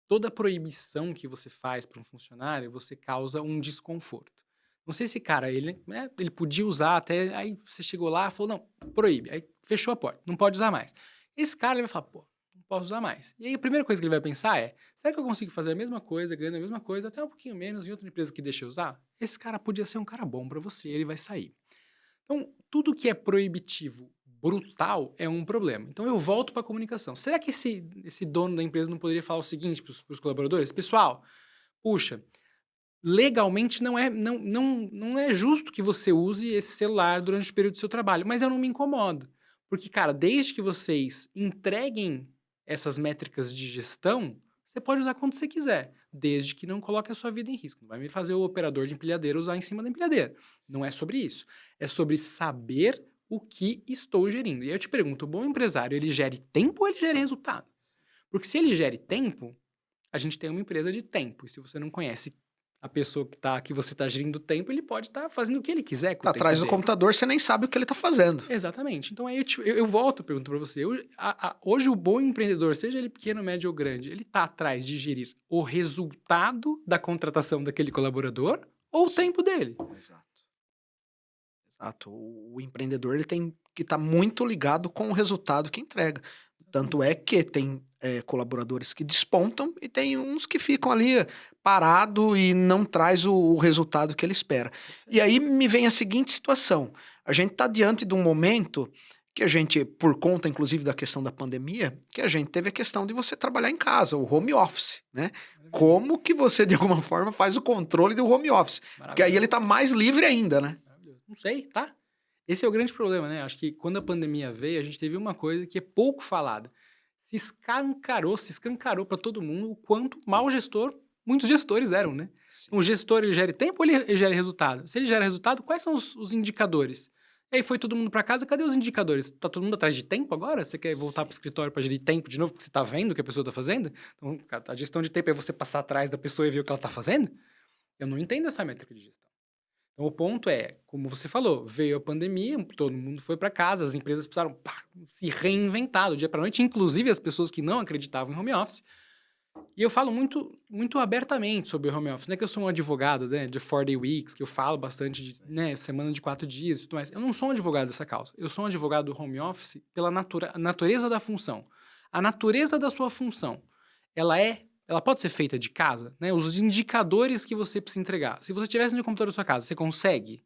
toda proibição que você faz para um funcionário, você causa um desconforto. Não sei se, cara, ele, né, ele podia usar até, aí você chegou lá e falou, não, proíbe, aí fechou a porta, não pode usar mais. Esse cara, ele vai falar, pô, não posso usar mais. E aí a primeira coisa que ele vai pensar é, será que eu consigo fazer a mesma coisa, ganhando a mesma coisa, até um pouquinho menos em outra empresa que deixa eu usar? Esse cara podia ser um cara bom para você, ele vai sair. Então, tudo que é proibitivo, brutal, é um problema. Então, eu volto para a comunicação. Será que esse dono da empresa não poderia falar o seguinte para os colaboradores? Pessoal, puxa, legalmente não é justo que você use esse celular durante o período do seu trabalho, mas eu não me incomodo. Porque, cara, desde que vocês entreguem essas métricas de gestão, você pode usar quando você quiser, desde que não coloque a sua vida em risco. Não vai me fazer o operador de empilhadeira usar em cima da empilhadeira. Não é sobre isso. É sobre saber o que estou gerindo. E aí eu te pergunto, o bom empresário, ele gere tempo ou ele gere resultado? Porque se ele gere tempo, a gente tem uma empresa de tempo. E se você não conhece a pessoa que você está gerindo o tempo, ele pode estar fazendo o que ele quiser com Tá o tempo atrás do dele. computador, você nem sabe o que ele tá fazendo. Exatamente. Então aí eu volto a pergunta para você. Hoje o bom empreendedor, seja ele pequeno, médio ou grande, ele está atrás de gerir o resultado da contratação daquele colaborador ou o Sim, tempo dele? exato. Exato. O empreendedor ele tem que estar muito ligado com o resultado que entrega. Tanto Exatamente. é que tem colaboradores que despontam e tem uns que ficam ali parado e não traz o resultado que ele espera. E Perfeito. aí me vem a seguinte situação: a gente está diante de um momento que a gente, por conta inclusive da questão da pandemia, que a gente teve a questão de você trabalhar em casa, o home office, né? Maravilhoso. Como que você de alguma forma faz o controle do home office? Porque aí ele Maravilhoso. está mais livre ainda, né? Maravilhoso. Não sei, tá? Esse é o grande problema, né? Acho que quando a pandemia veio, a gente teve uma coisa que é pouco falada. Se escancarou para todo mundo o quanto mau gestor muitos gestores eram, né? Então, Sim. o gestor, ele gera tempo ou ele gera resultado? Se ele gera resultado, quais são os indicadores? E aí foi todo mundo para casa, cadê os indicadores? Tá todo mundo atrás de tempo agora? Você quer voltar para o Sim. escritório para gerir tempo de novo, porque você tá vendo o que a pessoa tá fazendo? Então, a gestão de tempo é você passar atrás da pessoa e ver o que ela tá fazendo? Eu não entendo essa métrica de gestão. Então, o ponto é, como você falou, veio a pandemia, todo mundo foi para casa, as empresas precisaram se reinventar do dia para noite, inclusive as pessoas que não acreditavam em home office. E eu falo muito abertamente sobre o home office. Não é que eu sou um advogado, né, de 4-day weeks, que eu falo bastante de, né, semana de 4 dias e tudo mais. Eu não sou um advogado dessa causa. Eu sou um advogado do home office pela natureza da função. A natureza da sua função, ela pode ser feita de casa, né? Os indicadores que você precisa entregar. Se você tivesse no computador da sua casa, você consegue?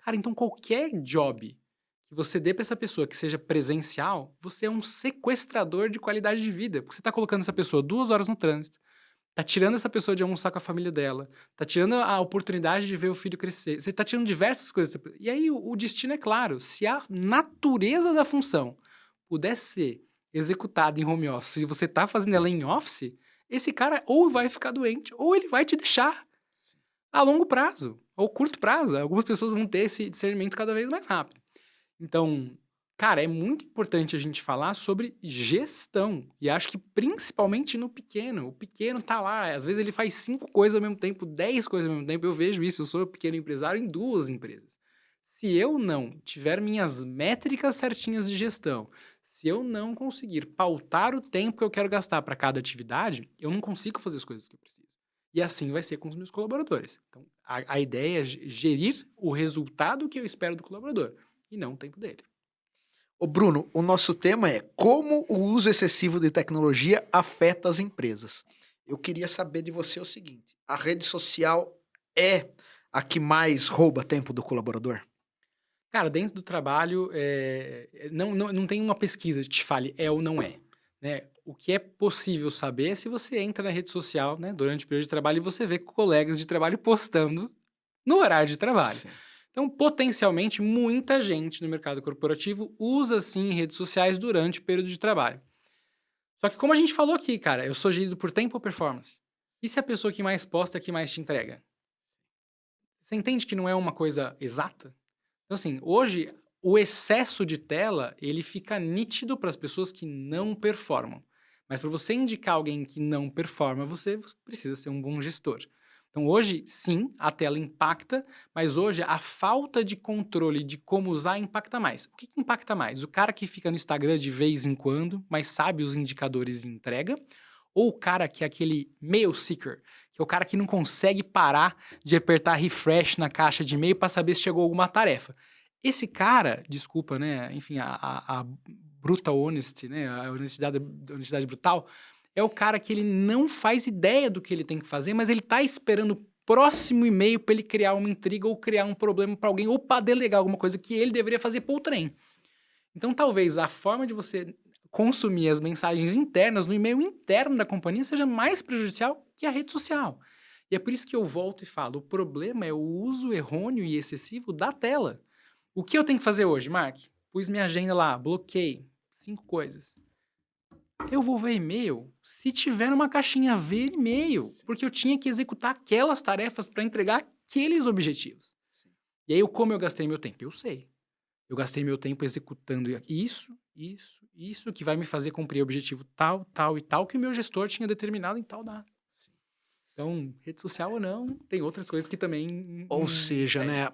Cara, então qualquer job que você dê para essa pessoa que seja presencial, você é um sequestrador de qualidade de vida, porque você tá colocando essa pessoa 2 horas no trânsito, tá tirando essa pessoa de almoçar com a família dela, tá tirando a oportunidade de ver o filho crescer, você tá tirando diversas coisas. E aí o destino é claro, se a natureza da função puder ser executada em home office e você tá fazendo ela em office, esse cara ou vai ficar doente ou ele vai te deixar a longo prazo ou curto prazo. Algumas pessoas vão ter esse discernimento cada vez mais rápido. Então, cara, é muito importante a gente falar sobre gestão. E acho que principalmente no pequeno. O pequeno tá lá, às vezes ele faz 5 coisas ao mesmo tempo, 10 coisas ao mesmo tempo. Eu vejo isso, eu sou pequeno empresário em 2 empresas. Se eu não tiver minhas métricas certinhas de gestão, se eu não conseguir pautar o tempo que eu quero gastar para cada atividade, eu não consigo fazer as coisas que eu preciso. E assim vai ser com os meus colaboradores. Então, a ideia é gerir o resultado que eu espero do colaborador e não o tempo dele. Ô Bruno, o nosso tema é como o uso excessivo de tecnologia afeta as empresas. Eu queria saber de você o seguinte: a rede social é a que mais rouba tempo do colaborador? Cara, dentro do trabalho, não tem uma pesquisa que te fale é ou não é, né. O que é possível saber é se você entra na rede social, né, durante o período de trabalho e você vê colegas de trabalho postando no horário de trabalho. Sim. Então, potencialmente, muita gente no mercado corporativo usa sim redes sociais durante o período de trabalho. Só que como a gente falou aqui, cara, eu sou gerido por tempo ou performance? E se a pessoa que mais posta é que mais te entrega? Você entende que não é uma coisa exata? Então, assim, hoje o excesso de tela, ele fica nítido para as pessoas que não performam. Mas para você indicar alguém que não performa, você precisa ser um bom gestor. Então, hoje, sim, a tela impacta, mas hoje a falta de controle de como usar impacta mais. O que que impacta mais? O cara que fica no Instagram de vez em quando, mas sabe os indicadores e entrega? Ou o cara que é aquele mail seeker, que é o cara que não consegue parar de apertar refresh na caixa de e-mail para saber se chegou alguma tarefa? Esse cara, desculpa, né? Enfim, a brutal honesty, né? A honestidade brutal, é o cara que ele não faz ideia do que ele tem que fazer, mas ele tá esperando o próximo e-mail para ele criar uma intriga ou criar um problema para alguém ou para delegar alguma coisa que ele deveria fazer para o trem. Então, talvez a forma de você consumir as mensagens internas no e-mail interno da companhia seja mais prejudicial que a rede social. E é por isso que eu volto e falo, o problema é o uso errôneo e excessivo da tela. O que eu tenho que fazer hoje, Mark? Pus minha agenda lá, bloqueei 5 coisas. Eu vou ver e-mail se tiver numa caixinha ver e-mail, porque eu tinha que executar aquelas tarefas para entregar aqueles objetivos. E aí, como eu gastei meu tempo? Eu sei. Eu gastei meu tempo executando isso, que vai me fazer cumprir o objetivo tal, tal e tal, que o meu gestor tinha determinado em tal data. Então, rede social ou não, tem outras coisas que também... Ou seja, né,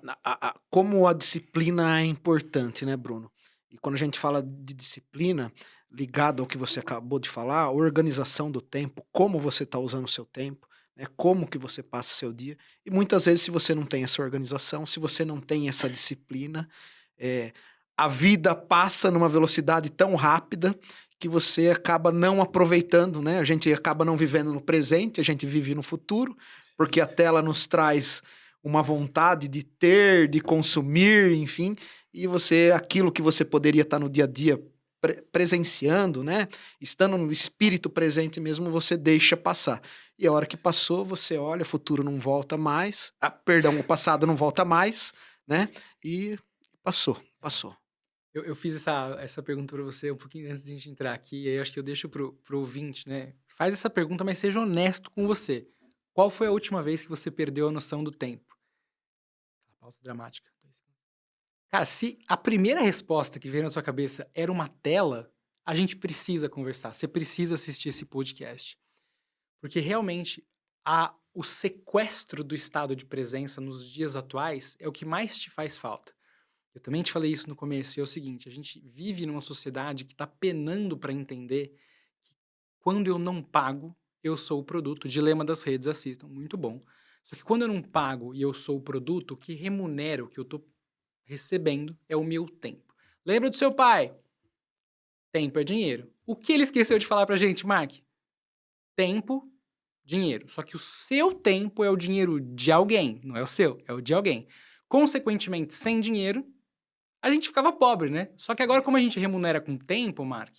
como a disciplina é importante, né, Bruno? E quando a gente fala de disciplina, ligado ao que você acabou de falar, a organização do tempo, como você está usando o seu tempo, né, como que você passa o seu dia. E muitas vezes, se você não tem essa organização, se você não tem essa disciplina, é, a vida passa numa velocidade tão rápida que você acaba não aproveitando, né? A gente acaba não vivendo no presente, a gente vive no futuro, porque a tela nos traz uma vontade de ter, de consumir, enfim, e você, aquilo que você poderia estar no dia a dia presenciando, né? Estando no espírito presente mesmo, você deixa passar. E a hora que passou, você olha, o futuro não volta mais, perdão, o passado não volta mais, né? E passou. Eu fiz essa pergunta para você um pouquinho antes de a gente entrar aqui, e aí eu acho que eu deixo pro ouvinte, né? Faz essa pergunta, mas seja honesto com você. Qual foi a última vez que você perdeu a noção do tempo? Pausa dramática. 2 segundos. Cara, se a primeira resposta que veio na sua cabeça era uma tela, a gente precisa conversar. Você precisa assistir esse podcast. Porque realmente o sequestro do estado de presença nos dias atuais é o que mais te faz falta. Eu também te falei isso no começo, e é o seguinte, a gente vive numa sociedade que está penando para entender que quando eu não pago, eu sou o produto. Dilema das redes, assistam, muito bom. Só que quando eu não pago e eu sou o produto, o que remunero, o que eu estou recebendo é o meu tempo. Lembra do seu pai? Tempo é dinheiro. O que ele esqueceu de falar pra gente, Mark? Tempo, dinheiro. Só que o seu tempo é o dinheiro de alguém, não é o seu, é o de alguém. Consequentemente, sem dinheiro, a gente ficava pobre, né? Só que agora, como a gente remunera com tempo, Mark,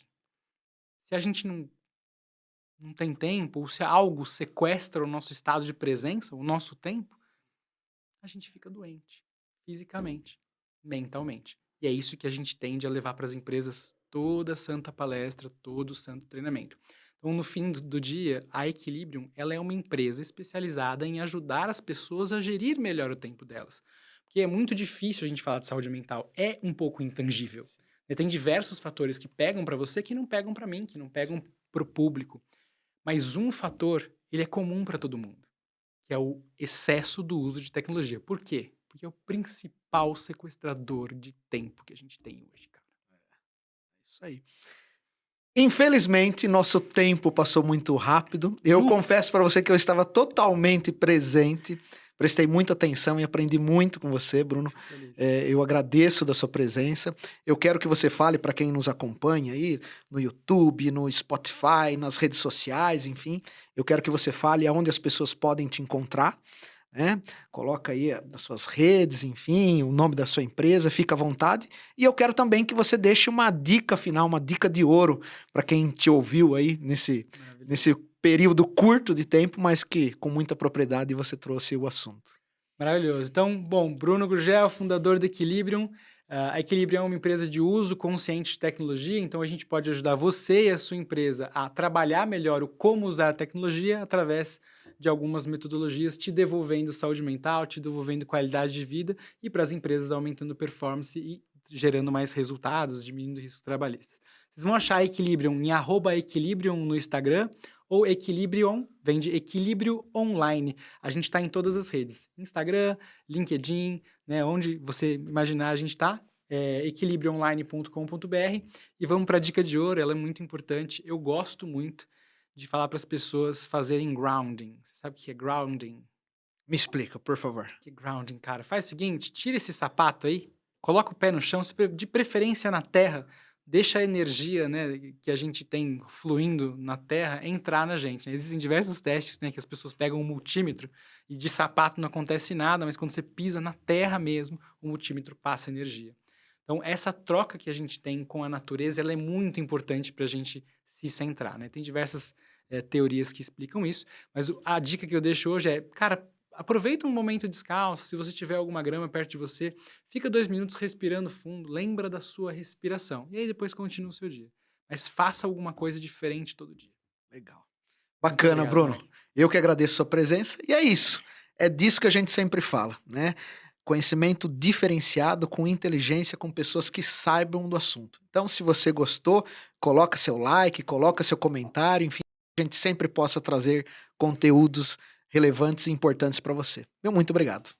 se a gente não tem tempo, ou se algo sequestra o nosso estado de presença, o nosso tempo, a gente fica doente, fisicamente, mentalmente. E é isso que a gente tende a levar para as empresas toda santa palestra, todo santo treinamento. Então, no fim do dia, a Equilibrium, ela é uma empresa especializada em ajudar as pessoas a gerir melhor o tempo delas. Porque é muito difícil a gente falar de saúde mental, é um pouco intangível. Tem diversos fatores que pegam para você que não pegam para mim, que não pegam para o público. Mas um fator, ele é comum para todo mundo, que é o excesso do uso de tecnologia. Por quê? Porque é o principal sequestrador de tempo que a gente tem hoje, cara. Isso aí. Infelizmente, nosso tempo passou muito rápido. Eu confesso para você que eu estava totalmente presente, prestei muita atenção e aprendi muito com você, Bruno. Eu agradeço da sua presença. Eu quero que você fale para quem nos acompanha aí no YouTube, no Spotify, nas redes sociais, enfim. Eu quero que você fale aonde as pessoas podem te encontrar. Né? Coloca aí as suas redes, enfim, o nome da sua empresa, fica à vontade. E eu quero também que você deixe uma dica final, uma dica de ouro para quem te ouviu aí nesse período curto de tempo, mas que com muita propriedade você trouxe o assunto. Maravilhoso. Então, bom, Bruno Gurgel, fundador da Equilibrium. A Equilibrium é uma empresa de uso consciente de tecnologia, então a gente pode ajudar você e a sua empresa a trabalhar melhor o como usar a tecnologia através de algumas metodologias, te devolvendo saúde mental, te devolvendo qualidade de vida e para as empresas aumentando performance e gerando mais resultados, diminuindo riscos trabalhistas. Vocês vão achar Equilibrium em @Equilibrium no Instagram ou Equilibrium, vem de Equilíbrio Online. A gente está em todas as redes, Instagram, LinkedIn, né, onde você imaginar a gente está, equilibrioonline.com.br. E vamos para a dica de ouro, ela é muito importante. Eu gosto muito de falar para as pessoas fazerem grounding. Você sabe o que é grounding? Me explica, por favor. Que grounding, cara? Faz o seguinte, tira esse sapato aí, coloca o pé no chão, de preferência na terra, deixa a energia, né, que a gente tem fluindo na terra entrar na gente, né? Existem diversos testes, né, que as pessoas pegam um multímetro e de sapato não acontece nada, mas quando você pisa na terra mesmo, o multímetro passa energia. Então, essa troca que a gente tem com a natureza, ela é muito importante para a gente se centrar, né? Tem diversas teorias que explicam isso, mas a dica que eu deixo hoje é, cara, aproveita um momento descalço, se você tiver alguma grama perto de você, fica 2 minutos respirando fundo, lembra da sua respiração, e aí depois continua o seu dia. Mas faça alguma coisa diferente todo dia. Legal. Muito Bacana, obrigado, Bruno. Mark. Eu que agradeço a sua presença. E é isso. É disso que a gente sempre fala, né? Conhecimento diferenciado com inteligência, com pessoas que saibam do assunto. Então, se você gostou, coloca seu like, coloca seu comentário, enfim, a gente sempre possa trazer conteúdos relevantes e importantes para você. Meu muito obrigado.